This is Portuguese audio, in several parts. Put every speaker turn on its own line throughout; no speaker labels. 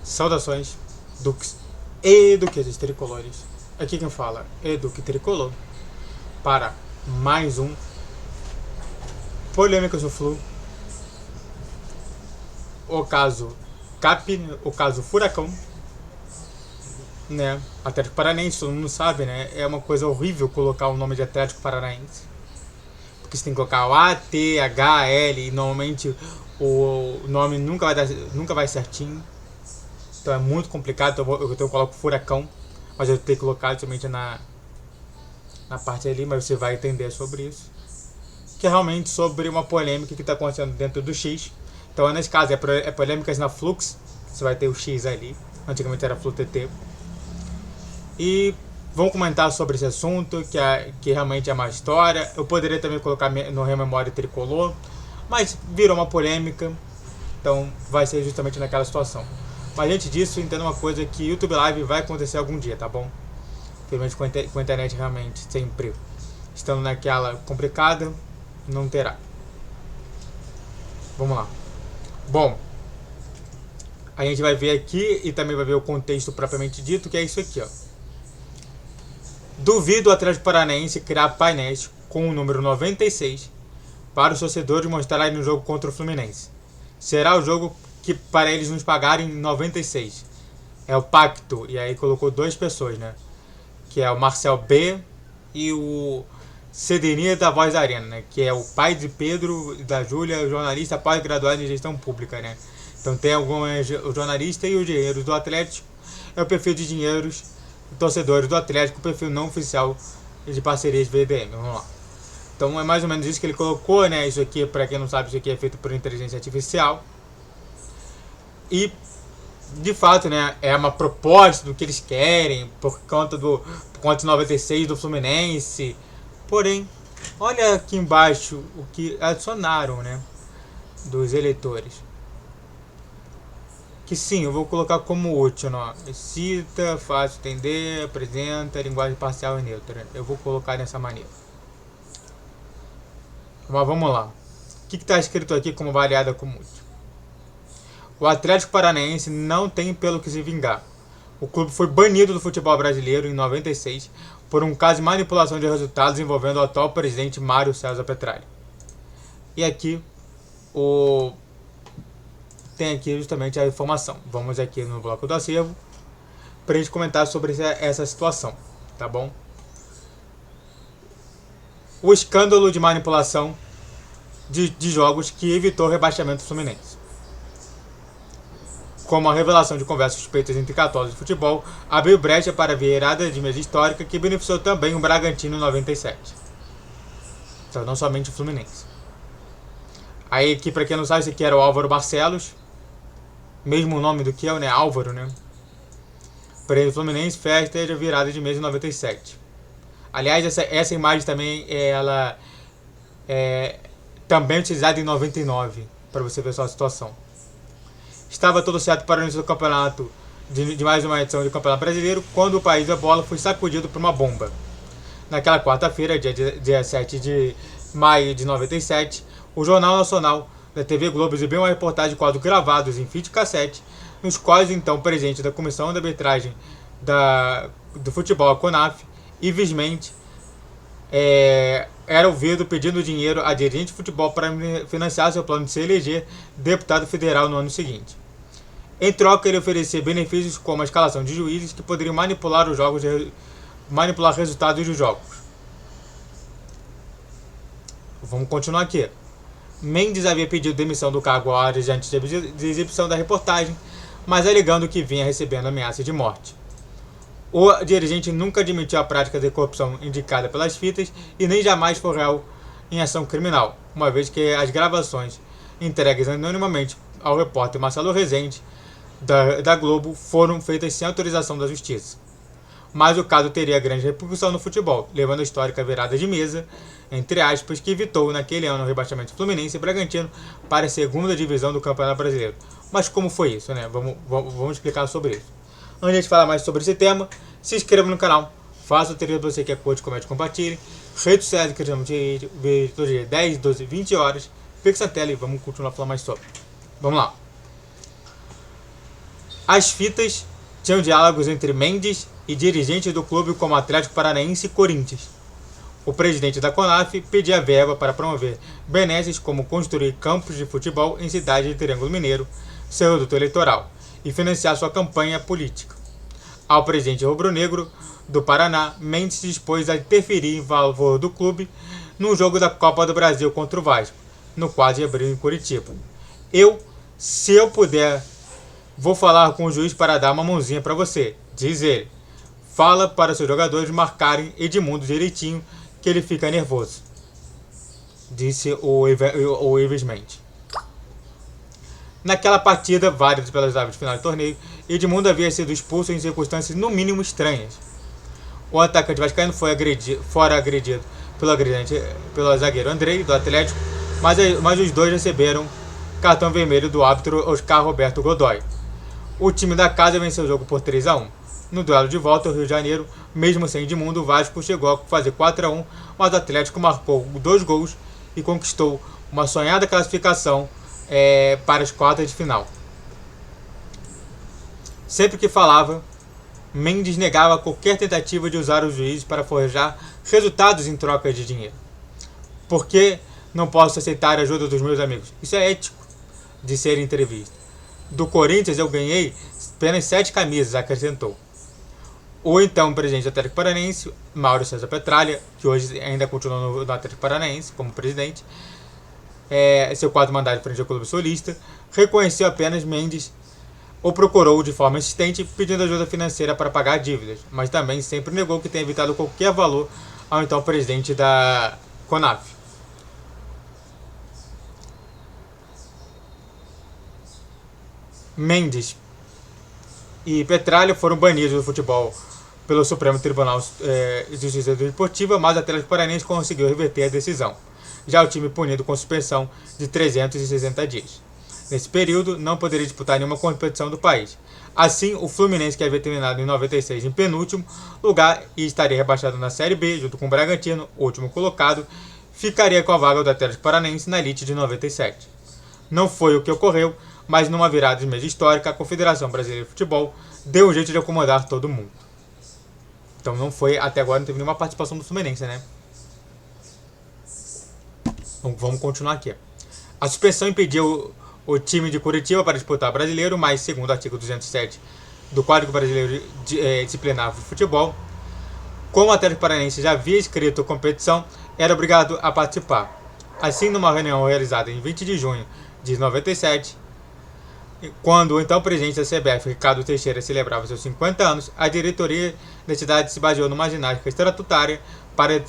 Saudações, Dux e duquesas tricolores. Aqui quem fala é Duque Tricolor para mais um Polêmicas do Flu. O caso Cap, o caso Furacão, né? Atlético Paranaense, todo mundo sabe, né? É uma coisa horrível colocar o nome de Atlético Paranaense, porque você tem que colocar o A, T, H, L e normalmente o nome nunca vai certinho. Então é muito complicado, eu coloco Furacão, mas eu tenho que colocar somente na parte ali, mas você vai entender sobre isso. Que é realmente sobre uma polêmica que está acontecendo dentro do X. Então nesse caso é polêmicas na Flux, você vai ter o X ali, antigamente era FluTT. E vamos comentar sobre esse assunto, que realmente é uma história. Eu poderia também colocar no Rememória Tricolor, mas virou uma polêmica, então vai ser justamente naquela situação. Mas antes disso, entenda uma coisa, que YouTube Live vai acontecer algum dia, tá bom? Infelizmente com a internet realmente sempre estando naquela complicada, não terá. Vamos lá. Bom, a gente vai ver aqui e também vai ver o contexto propriamente dito, que é isso aqui, ó. Duvido o Atlético Paranaense criar painéis com o número 96 para os torcedores mostrarem no jogo contra o Fluminense. Será o jogo que para eles nos pagarem 96. É o pacto. E aí colocou duas pessoas, né? Que é o Marcel B e o Cedenia da Voz da Arena, né? Que é o pai de Pedro e da Júlia, jornalista pós-graduado em gestão pública, né? Então tem alguns jornalistas e os dinheiros do Atlético. É o perfil de dinheiros torcedores do Atlético, o perfil não oficial de parcerias VDM. Vamos lá. Então é mais ou menos isso que ele colocou, né? Isso aqui, para quem não sabe, isso aqui é feito por inteligência artificial. E de fato, né, é uma proposta do que eles querem por conta do 96 do Fluminense. Porém, olha aqui embaixo o que adicionaram, né, dos eleitores. Que sim, eu vou colocar como útil, ó. Cita, fácil entender, apresenta, linguagem parcial e neutra. Eu vou colocar dessa maneira. Mas vamos lá. O que está escrito aqui como variada como útil? O Atlético Paranaense não tem pelo que se vingar. O clube foi banido do futebol brasileiro em 96 por um caso de manipulação de resultados envolvendo o atual presidente Mário César Petralha. E aqui tem aqui justamente a informação. Vamos aqui no bloco do acervo para a gente comentar sobre essa situação, tá bom? O escândalo de manipulação de jogos que evitou o rebaixamento do Fluminense. Como a revelação de conversas suspeitas entre católicos de futebol, abriu brecha para a virada de mesa histórica que beneficiou também o Bragantino em 97. Então, não somente o Fluminense. Aí aqui, para quem não sabe, esse aqui era o Álvaro Barcelos, mesmo nome do que é, né? Álvaro, né? Preso Fluminense, festa de virada de mesa em 97. Aliás, essa imagem também ela é também utilizada em 99, para você ver só a situação. Estava tudo certo para o início do campeonato, de mais uma edição do Campeonato Brasileiro, quando o país da bola foi sacudido por uma bomba. Naquela quarta-feira, dia 7 de maio de 97, o Jornal Nacional da TV Globo exibiu uma reportagem de quadros gravados em fita cassete, nos quais então o presidente da Comissão de Arbitragem do Futebol, a CONAF, Ives Mendes, era ouvido pedindo dinheiro a dirigente de futebol para financiar seu plano de se eleger deputado federal no ano seguinte. Em troca, ele oferecia benefícios como a escalação de juízes que poderiam manipular resultados dos jogos. Vamos continuar aqui. Mendes havia pedido demissão do cargo horas antes de exibição da reportagem, mas alegando que vinha recebendo ameaças de morte. O dirigente nunca admitiu a prática de corrupção indicada pelas fitas e nem jamais foi réu em ação criminal, uma vez que as gravações entregues anonimamente ao repórter Marcelo Rezende, da Globo, foram feitas sem autorização da justiça. Mas o caso teria grande repercussão no futebol, levando a histórica virada de mesa, entre aspas, que evitou naquele ano o rebaixamento Fluminense e Bragantino para a segunda divisão do Campeonato Brasileiro. Mas como foi isso, né? Vamos explicar sobre isso. Antes de falar mais sobre esse tema, se inscreva no canal, faça o treino para você que é curte, comente e compartilhe. Redes sociais que estamos vídeo todo dia 10, 12, 20 horas. Fixe a tela e vamos continuar falando mais sobre. Vamos lá. As fitas tinham diálogos entre Mendes e dirigentes do clube como Atlético Paranaense e Corinthians. O presidente da CONAF pedia verba para promover benesses como construir campos de futebol em cidades de Triângulo Mineiro, seu reduto eleitoral, e financiar sua campanha política. Ao presidente rubro-negro do Paraná, Mendes se dispôs a interferir em favor do clube num jogo da Copa do Brasil contra o Vasco, no quadro de abril em Curitiba. Se eu puder, vou falar com o juiz para dar uma mãozinha para você, diz ele. Fala para seus jogadores marcarem Edmundo direitinho, que ele fica nervoso, disse o Ives Mendes. Naquela partida, válida pelas aves de final do torneio, Edmundo havia sido expulso em circunstâncias no mínimo estranhas. O atacante vascaíno foi agredido pelo zagueiro Andrei, do Atlético, mas os dois receberam cartão vermelho do árbitro Oscar Roberto Godoy. O time da casa venceu o jogo por 3-1. No duelo de volta ao Rio de Janeiro, mesmo sem Edmundo, o Vasco chegou a fazer 4-1, mas o Atlético marcou 2 gols e conquistou uma sonhada classificação para as quartas de final. Sempre que falava, Mendes negava qualquer tentativa de usar os juízes para forjar resultados em troca de dinheiro. Por que não posso aceitar a ajuda dos meus amigos? Isso é ético, disse ele em entrevista. Do Corinthians eu ganhei apenas 7 camisas, acrescentou. O então presidente do Atlético Paranaense, Mauro César Petralha, que hoje ainda continua no Atlético Paranaense como presidente, seu quarto mandato frente ao clube solista, reconheceu apenas Mendes ou procurou de forma insistente pedindo ajuda financeira para pagar dívidas, mas também sempre negou que tenha evitado qualquer valor ao então presidente da CONAF. Mendes e Petralha foram banidos do futebol pelo Supremo Tribunal de Justiça Desportiva, mas o Atlético Paranaense conseguiu reverter a decisão. Já o time punido com suspensão de 360 dias. Nesse período, não poderia disputar nenhuma competição do país. Assim, o Fluminense, que havia terminado em 96 em penúltimo lugar e estaria rebaixado na Série B, junto com o Bragantino, último colocado, ficaria com a vaga do Atlético Paranaense na elite de 97. Não foi o que ocorreu, mas numa virada de mesa histórica, a Confederação Brasileira de Futebol deu um jeito de acomodar todo mundo. Então não foi, até agora não teve nenhuma participação do Fluminense, né? Então, vamos continuar aqui. A suspensão impediu o time de Curitiba para disputar o brasileiro, mas segundo o artigo 207 do Código Brasileiro Disciplinar de Futebol, como o Atlético Paranaense já havia inscrito a competição, era obrigado a participar. Assim, numa reunião realizada em 20 de junho de 97, quando o então presidente da CBF, Ricardo Teixeira, celebrava seus 50 anos, a diretoria da cidade se baseou numa ginástica estatutária para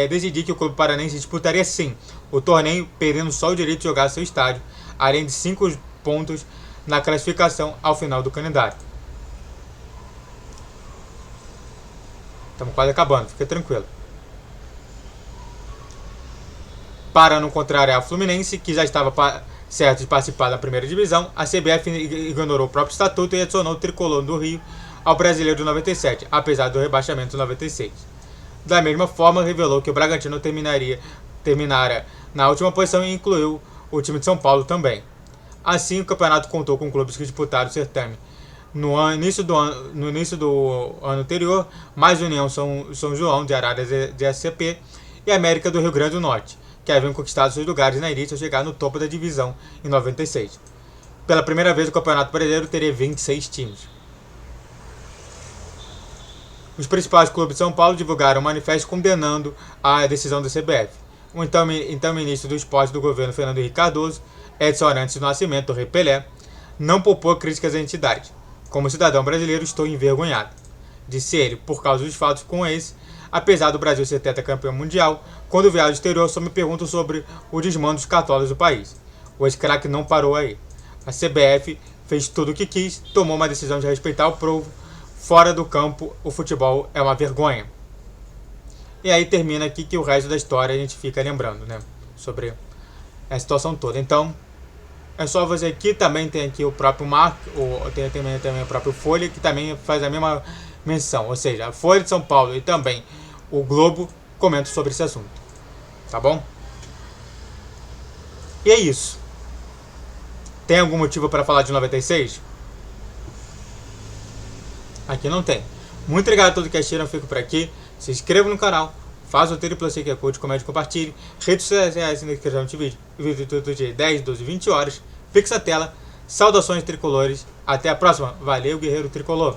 decidir que o clube paranense disputaria sim o torneio, perdendo só o direito de jogar seu estádio, além de 5 pontos na classificação ao final do calendário. Estamos quase acabando, fica tranquilo. Para não contrariar o Fluminense, que já estava certo de participar da primeira divisão, a CBF ignorou o próprio estatuto e adicionou o tricolor do Rio ao brasileiro de 97, apesar do rebaixamento de 96. Da mesma forma, revelou que o Bragantino terminara na última posição e incluiu o time de São Paulo também. Assim, o campeonato contou com clubes que disputaram o certame no início do ano anterior, mais União São João de Araras de ACP e América do Rio Grande do Norte, que haviam conquistado seus lugares na elite ao chegar no topo da divisão em 96. Pela primeira vez, o Campeonato Brasileiro teria 26 times. Os principais clubes de São Paulo divulgaram um manifesto condenando a decisão da CBF. O então ministro do Esporte do governo, Fernando Henrique Cardoso, Edson Arantes do Nascimento, o Rei Pelé, não poupou críticas à entidade. Como cidadão brasileiro, estou envergonhado, disse ele, por causa dos fatos com esse. Apesar do Brasil ser tetracampeão mundial, quando viajo ao exterior só me pergunto sobre o desmando dos católicos do país. O ex-craque não parou aí. A CBF fez tudo o que quis, tomou uma decisão de respeitar o povo. Fora do campo, o futebol é uma vergonha. E aí termina aqui que o resto da história a gente fica lembrando, né? Sobre a situação toda. Então, é só você aqui, também tem aqui o próprio Marco, tem também o próprio Folha, que também faz a mesma menção. Ou seja, a Folha de São Paulo e também o Globo comentam sobre esse assunto. Tá bom? E é isso. Tem algum motivo para falar de 96? Aqui não tem. Muito obrigado a todos que assistiram, eu fico por aqui. Se inscreva no canal, faça o triplo que curte, comente, compartilhe. Redes sociais na descrição deste vídeo. Vídeo todo dia 10, 12, 20 horas. Fixa a tela. Saudações tricolores. Até a próxima. Valeu, guerreiro tricolor.